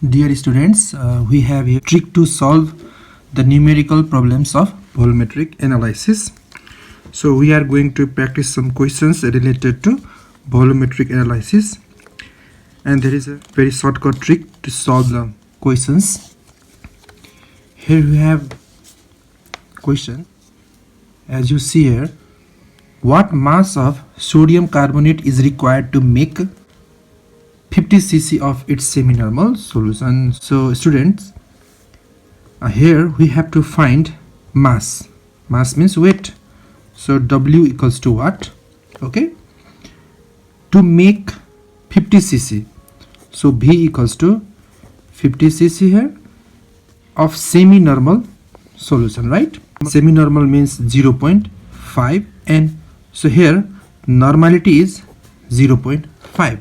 Dear students, we have a trick to solve the numerical problems of volumetric analysis. So we are going to practice some questions related to volumetric analysis, and there is a very shortcut trick to solve the questions. Here we have question. As you see here, what mass of sodium carbonate is required to make 50 cc of its semi-normal solution? So students, here we have to find mass. Mass means weight. So W equals to what? Okay, to make 50 cc, so V equals to 50 cc here of semi-normal solution, right? Semi-normal means 0.5, and so here normality is 0.5.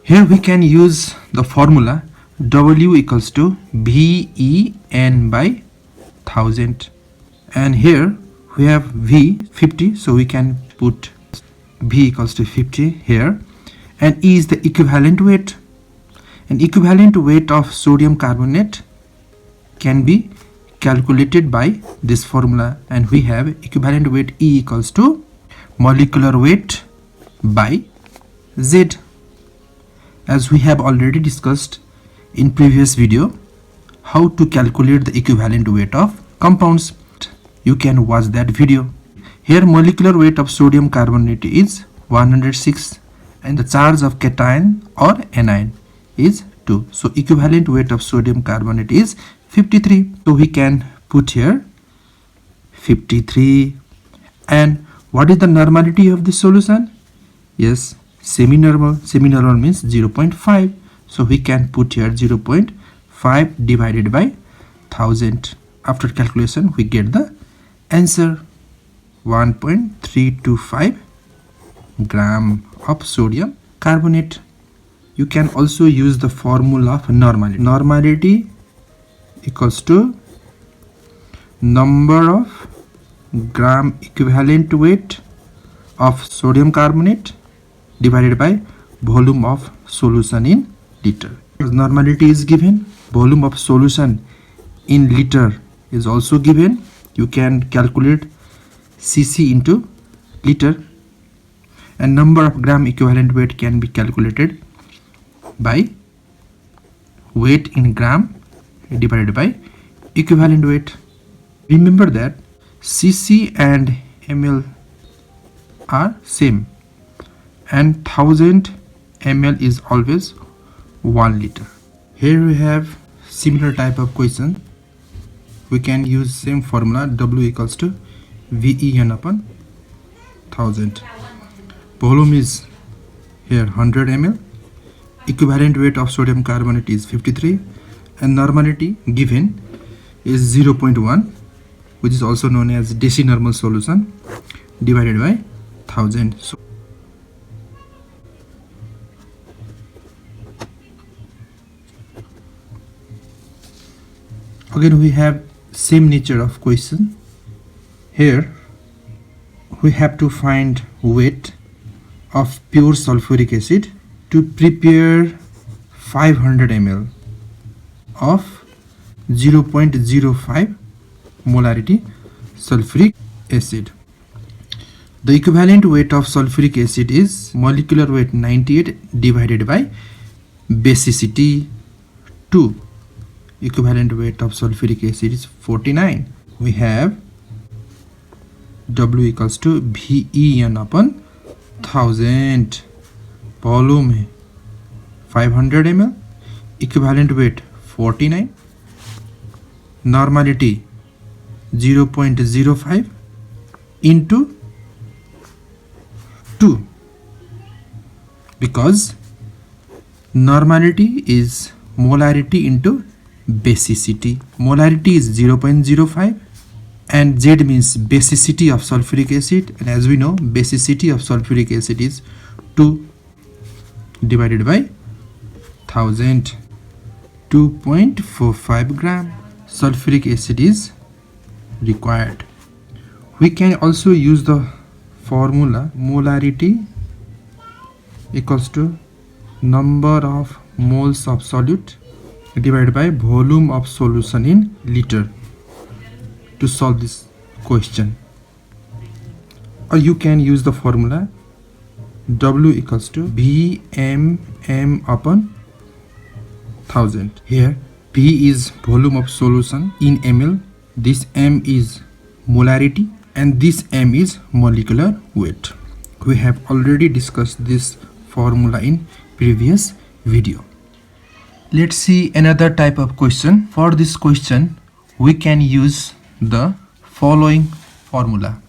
Here we can use the formula W equals to VEN by 1000, and here we have V 50, so we can put V equals to 50 here, and E is the equivalent weight. An equivalent weight of sodium carbonate can be calculated by this formula, and we have equivalent weight E equals to molecular weight by Z. As we have already discussed in previous video how to calculate the equivalent weight of compounds, you can watch that video. Here molecular weight of sodium carbonate is 106, and the charge of cation or anion is 2. So equivalent weight of sodium carbonate is 53. So we can put here 53. And what is the normality of the solution? Yes, semi-normal. Semi-normal means 0.5. So we can put here 0.5 divided by 1000. After calculation, we get the answer 1.325 gram of sodium carbonate. You can also use the formula of normality. Normality equals to number of gram equivalent weight of sodium carbonate divided by volume of solution in liter. Normality is given, volume of solution in liter is also given. You can calculate cc into liter, and number of gram equivalent weight can be calculated by weight in gram divided by equivalent weight. Remember that cc and ml are same, and 1000 ml is always 1 liter. Here we have similar type of question. We can use same formula W equals to VEN upon 1000. Volume is here 100 ml. Equivalent weight of sodium carbonate is 53, and normality given is 0.1, which is also known as decinormal solution, divided by 1000. So again we have same nature of question. Here we have to find weight of pure sulfuric acid to prepare 500 ml of 0.05 molarity sulfuric acid. The equivalent weight of sulfuric acid is molecular weight 98 divided by basicity 2. Equivalent weight of sulfuric acid is 49. We have W equals to VEN upon 1000. Volume 500 ml. Equivalent weight 49. Normality 0.05 into 2, because normality is molarity into basicity. Molarity is 0.05, and Z means basicity of sulfuric acid, and as we know basicity of sulfuric acid is 2 divided by 1000. 2.45 gram sulfuric acid is required. We can also use the formula molarity equals to number of moles of solute divided by volume of solution in liter to solve this question. Or you can use the formula W equals to VMM upon 1000. Here V is volume of solution in ml, this M is molarity, and this M is molecular weight. We have already discussed this formula in previous video. Let's see another type of question. For this question, we can use the following formula.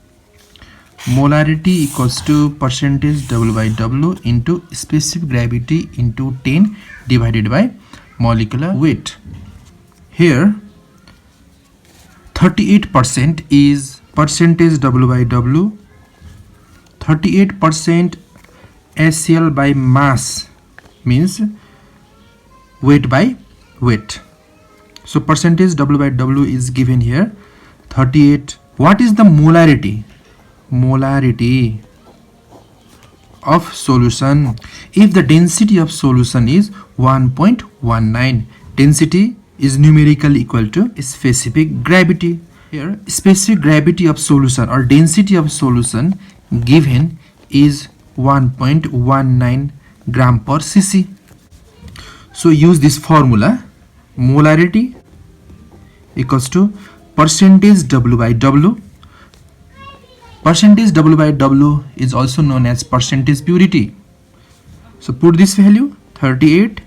Molarity equals to percentage W by W into specific gravity into 10 divided by molecular weight. Here 38% is percentage W by W, 38% HCl by mass means weight by weight. So percentage W by W is given here 38. What is the molarity? Molarity of solution. If the density of solution is 1.19, density is numerically equal to specific gravity. Here specific gravity of solution or density of solution given is 1.19 gram per cc. So use this formula. Molarity equals to percentage W by W. Percentage W by W is also known as percentage purity. So put this value 38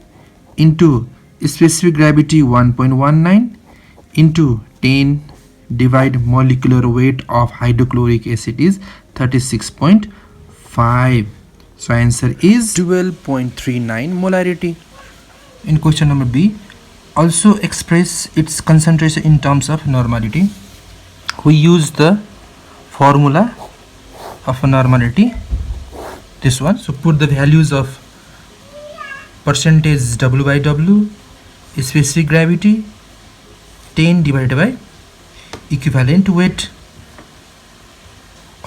into specific gravity 1.19 into 10 divide molecular weight of hydrochloric acid is 36.5. So answer is 12.39 molarity. In question number B, also express its concentration in terms of normality. We use the formula of normality, this one. So put the values of percentage W by W, specific gravity 10 divided by equivalent weight,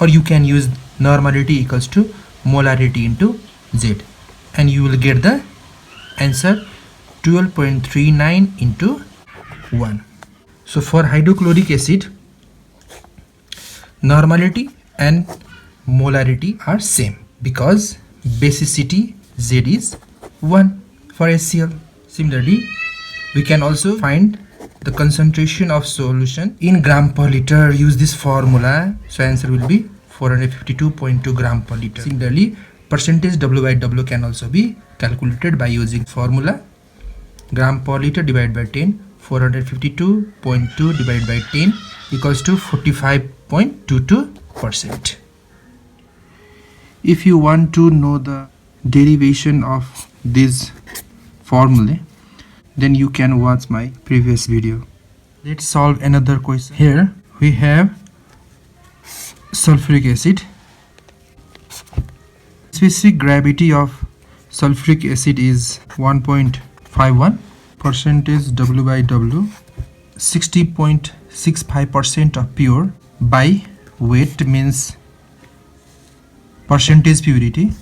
or you can use normality equals to molarity into Z, and you will get the answer 12.39 into 1. So for hydrochloric acid, normality and molarity are same because basicity Z is 1 for HCl. Similarly, we can also find the concentration of solution in gram per liter. Use this formula. So answer will be 452.2 gram per liter. Similarly, percentage W by W can also be calculated by using formula gram per liter divided by 10. 452.2 divided by 10 equals to 45.22%. If you want to know the derivation of this formula, then you can watch my previous video. Let's solve another question. Here we have sulfuric acid. Specific gravity of sulfuric acid is 1.51. Percentage W by W, 60.65% of pure by weight means percentage purity,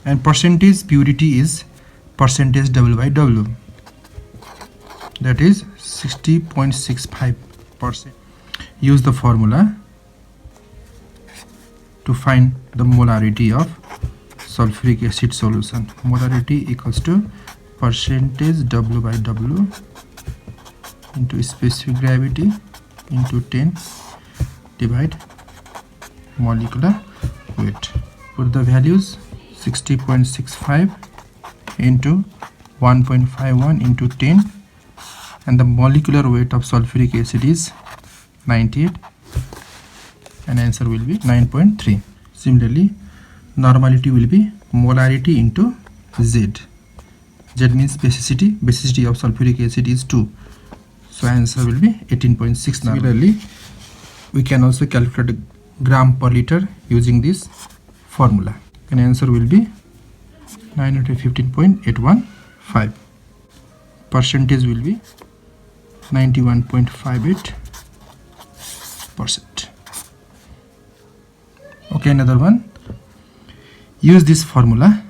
and percentage purity is percentage W by W, that is 60.65%. Use the formula to find the molarity of sulfuric acid solution. Molarity equals to percentage W by W into specific gravity into 10 divide molecular weight. Put the values 60.65 into 1.51 into 10, and the molecular weight of sulfuric acid is 98, and answer will be 9.3. Similarly, normality will be molarity into Z. Z means basicity. Basicity of sulfuric acid is 2. So answer will be 18.6. Similarly, we can also calculate gram per liter using this formula, and answer will be 915.815. Percentage will be 91.58%. Okay, another one. Use this formula.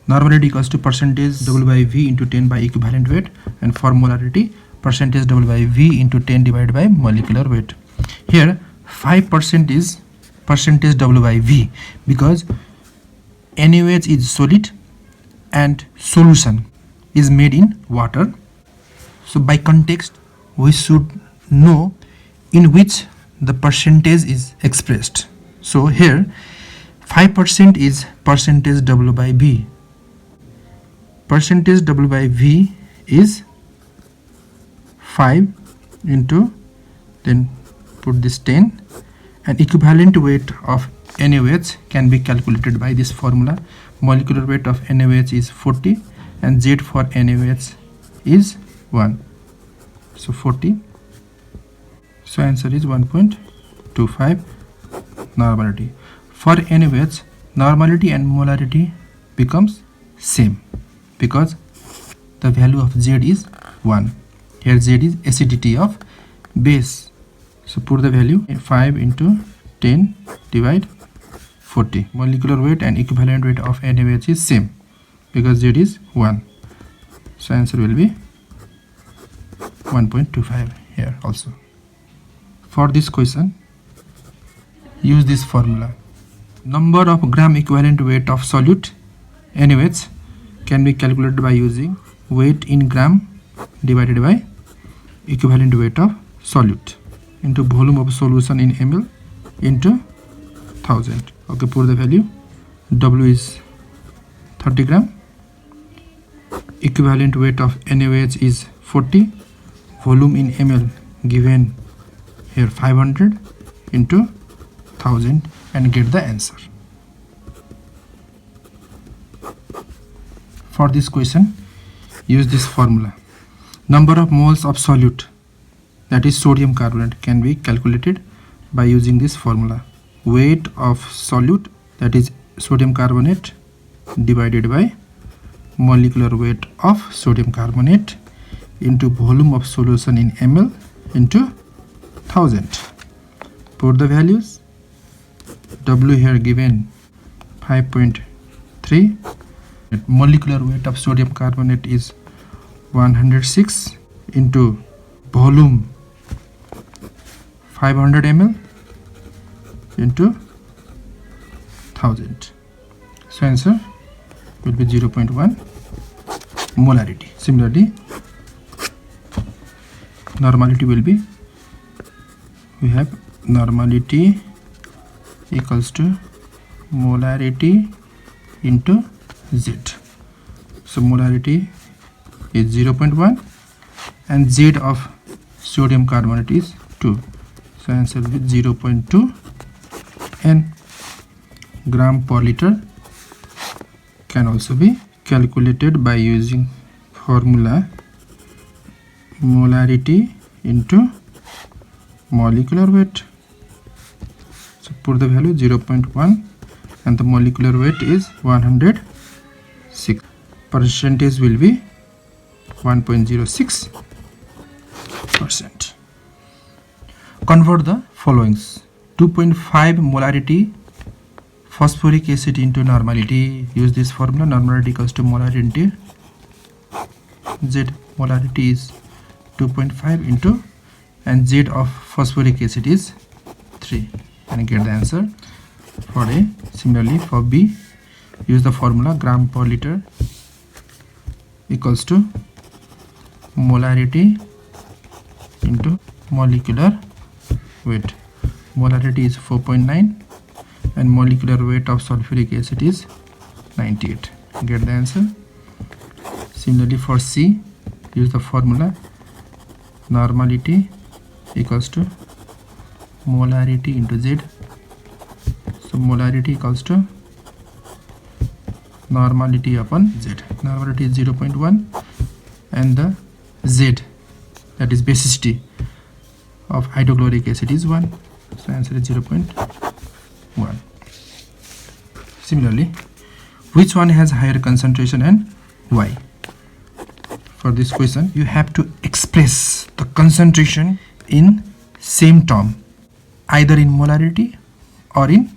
Normality equals to percentage W by V into 10 by equivalent weight, and for molarity percentage W by V into 10 divided by molecular weight. Here 5% is percentage W by V because NaOH is solid and solution is made in water. So by context we should know in which the percentage is expressed. So here 5% is percentage W by V. Percentage W by V is 5 into, then put this 10, and equivalent weight of NaOH can be calculated by this formula. Molecular weight of NaOH is 40 and Z for NaOH is 1. So 40. So answer is 1.25 normality. For NaOH, normality and molarity becomes same because the value of Z is 1. Here Z is acidity of base. So put the value 5 into 10 divide 40. Molecular weight and equivalent weight of NaOH is same because Z is 1. So answer will be 1.25 here also. For this question, use this formula. Number of gram equivalent weight of solute NaOH can be calculated by using weight in gram divided by equivalent weight of solute into volume of solution in ml into 1000. Okay, put the value. W is 30 gram. Equivalent weight of NaOH is 40. Volume in ml given here 500 into 1000 and get the answer. For this question, use this formula. Number of moles of solute, that is sodium carbonate, can be calculated by using this formula. Weight of solute, that is sodium carbonate, divided by molecular weight of sodium carbonate into volume of solution in ml into 1000. Put the values. W here given 5.3. Molecular weight of sodium carbonate is 106 into volume 500 ml into 1000. So answer will be 0.1 molarity. Similarly, normality will be, we have normality equals to molarity into Z. So molarity is 0.1 and Z of sodium carbonate is 2. So answer will be 0.2 and gram per liter can also be calculated by using formula molarity into molecular weight. So put the value 0.1 and the molecular weight is 106. Percentage will be 1.06%. Convert the followings. 2.5 molarity phosphoric acid into normality. Use this formula. Normality equals to molarity into Z. Molarity is 2.5 into, and Z of phosphoric acid is 3, and get the answer for A. Similarly for B, use the formula gram per liter equals to molarity into molecular weight. Molarity is 4.9 and molecular weight of sulfuric acid is 98. Get the answer. Similarly for C, use the formula normality equals to molarity into Z. So molarity equals to normality upon Z. Normality is 0.1 and the Z, that is basicity of hydrochloric acid, is 1. So answer is 0.1. Similarly, which one has higher concentration and why? For this question, you have to express the concentration in same term, either in molarity or in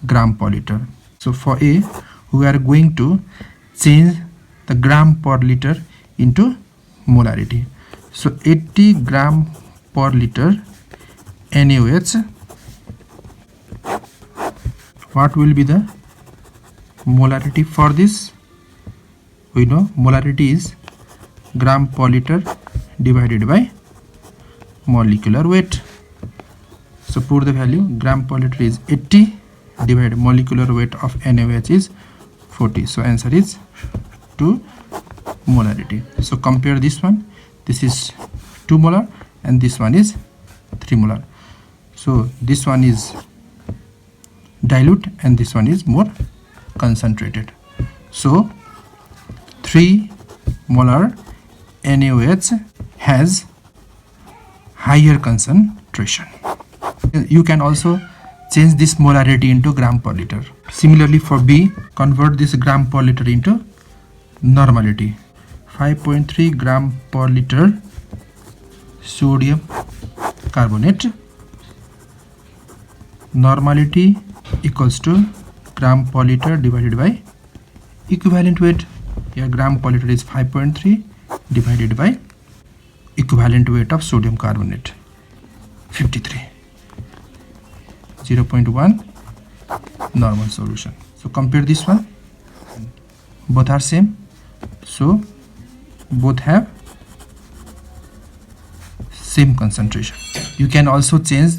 gram per liter. So for A, we are going to change the gram per liter into molarity. So 80 gram per liter NaOH, what will be the molarity for this? We know molarity is gram per liter divided by molecular weight. So put the value, gram per liter is 80 divided molecular weight of NaOH is 40. So answer is 2 molarity. So compare this one, this is 2 molar and this one is 3 molar. So this one is dilute and this one is more concentrated. So 3 molar NaOH has higher concentration. You can also change this molarity into gram per liter. Similarly for B, convert this gram per liter into normality. 5.3 gram per liter sodium carbonate, normality equals to gram per liter divided by equivalent weight. Here gram per liter is 5.3 divided by equivalent weight of sodium carbonate 53, 0.1 normal solution. So compare this one, both are same, so both have same concentration. You can also change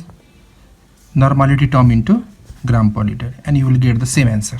normality term into gram per liter and you will get the same answer.